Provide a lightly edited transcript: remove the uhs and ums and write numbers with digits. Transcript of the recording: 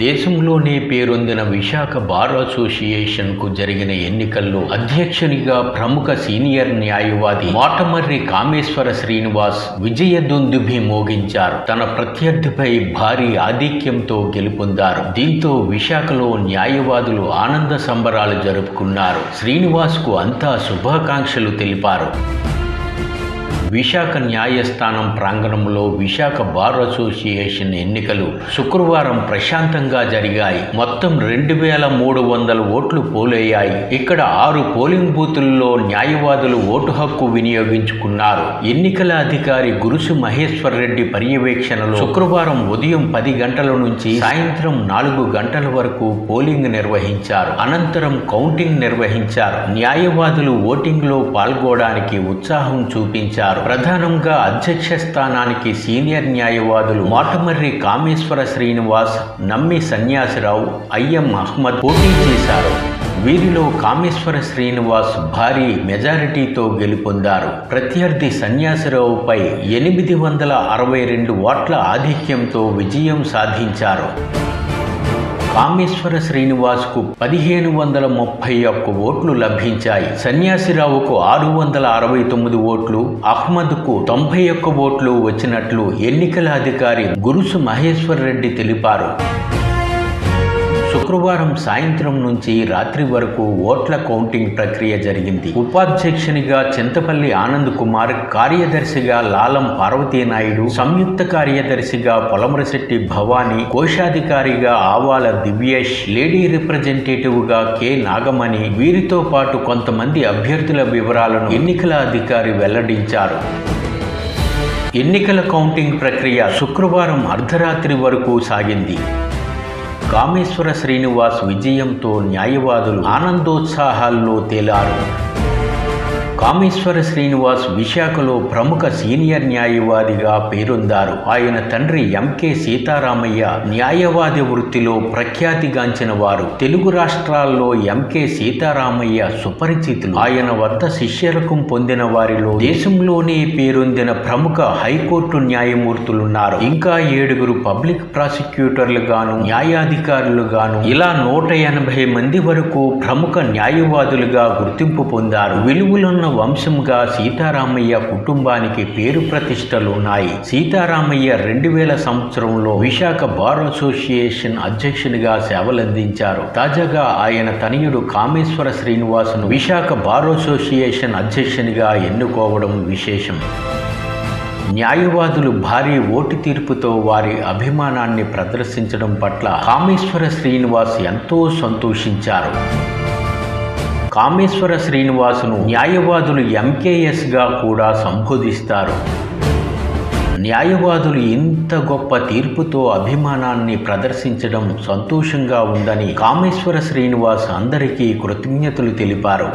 దేశంలోనే పేరొందిన విశాఖ బార్ అసోసియేషన్కు జరిగిన ఎన్నికల్లో అధ్యక్షునిగా ప్రముఖ సీనియర్ న్యాయవాది మోటమర్రి కామేశ్వర శ్రీనివాస్ విజయదుందుభి మోగించారు. తన ప్రత్యర్థిపై భారీ ఆధిక్యంతో గెలుపొందారు. దీంతో విశాఖలో న్యాయవాదులు ఆనంద సంబరాలు జరుపుకున్నారు. శ్రీనివాస్కు అంతా శుభాకాంక్షలు తెలిపారు. విశాఖ న్యాయస్థానం ప్రాంగణంలో విశాఖ బార్ అసోసియేషన్ ఎన్నికలు శుక్రవారం ప్రశాంతంగా జరిగాయి. మొత్తం 2300 ఓట్లు పోలయ్యాయి. ఇక్కడ 6 పోలింగ్ బూతుల్లో న్యాయవాదులు ఓటు హక్కు వినియోగించుకున్నారు. ఎన్నికల అధికారి గురుసు మహేశ్వర్ రెడ్డి పర్యవేక్షణలో శుక్రవారం ఉదయం 10 గంటల నుంచి సాయంత్రం 4 గంటల వరకు పోలింగ్ నిర్వహించారు. అనంతరం కౌంటింగ్ నిర్వహించారు. న్యాయవాదులు ఓటింగ్లో పాల్గొనడానికి ఉత్సాహం చూపించారు. ప్రధానంగా అధ్యక్ష స్థానానికి సీనియర్ న్యాయవాదులు మోటమర్రి కామేశ్వర శ్రీనివాస్, నమ్మి సన్యాసిరావు, ఐఎం అహ్మద్ పోటీ చేశారు. వీరిలో కామేశ్వర శ్రీనివాస్ భారీ మెజారిటీతో గెలుపొందారు. ప్రత్యర్థి సన్యాసిరావుపై 862 ఓట్ల ఆధిక్యంతో విజయం సాధించారు. కామేశ్వర శ్రీనివాస్కు 1531 ఓట్లు లభించాయి. సన్యాసిరావుకు 669 ఓట్లు, అహ్మద్కు 91 ఓట్లు వచ్చినట్లు ఎన్నికల అధికారి గురుసు మహేశ్వర్ రెడ్డి తెలిపారు. శుక్రవారం సాయంత్రం నుంచి రాత్రి వరకు ఓట్ల కౌంటింగ్ ప్రక్రియ జరిగింది. ఉపాధ్యక్షునిగా చింతపల్లి ఆనంద్ కుమార్, కార్యదర్శిగా లాలం పార్వతీనాయుడు, సంయుక్త కార్యదర్శిగా పొలమరశెట్టి భవానీ, కోశాధికారిగా ఆవాల దివ్యేష్, లేడీ రిప్రజెంటేటివ్గా కె నాగమణి, వీరితో పాటు కొంతమంది అభ్యర్థుల వివరాలను ఎన్నికల అధికారి వెల్లడించారు. ఎన్నికల కౌంటింగ్ ప్రక్రియ శుక్రవారం అర్ధరాత్రి వరకు సాగింది. కామేశ్వర శ్రీనివాస్ విజయంతో న్యాయవాదులు ఆనందోత్సాహాల్లో తేలారు. కామేశ్వర శ్రీనివాస్ విశాఖలో ప్రముఖ సీనియర్ న్యాయవాదిగా పేరొందారు. ఆయన తండ్రి ఎంకే సీతారామయ్య న్యాయవాది వృత్తిలో ప్రఖ్యాతిగాంచిన వారు. తెలుగు రాష్ట్రాల్లో ఎంకే సీతారామయ్య సుపరిచితులు. ఆయన వద్ద శిష్యరకం పొందిన వారిలో దేశంలోనే పేరొందిన ప్రముఖ హైకోర్టు న్యాయమూర్తులున్నారు. ఇంకా 7 పబ్లిక్ ప్రాసిక్యూటర్లుగాను, న్యాయాధికారులుగాను ఇలా 180 మంది వరకు ప్రముఖ న్యాయవాదులుగా గుర్తింపు పొందారు. విలువలున్న వంశంగా సీతారామయ్య కుటుంబానికి పేరు ప్రతిష్టలున్నాయి. సీతారామయ్య 2000 సంవత్సరంలో విశాఖ బార్ అసోసియేషన్ అధ్యక్షునిగా సేవలందించారు. తాజాగా ఆయన తనయుడు కామేశ్వర శ్రీనివాస్ను విశాఖ బార్ అసోసియేషన్ అధ్యక్షునిగా ఎన్నుకోవడం విశేషం. న్యాయవాదులు భారీ ఓటు తీర్పుతో వారి అభిమానాన్ని ప్రదర్శించడం పట్ల కామేశ్వర శ్రీనివాస్ ఎంతో సంతోషించారు. కామేశ్వర శ్రీనివాసును న్యాయవాదులు ఎంకేఎస్గా కూడా సంబోధిస్తారు. న్యాయవాదులు ఇంత గొప్ప తీర్పుతో అభిమానాన్ని ప్రదర్శించడం సంతోషంగా ఉందని కామేశ్వర శ్రీనివాస్ అందరికీ కృతజ్ఞతలు తెలిపారు.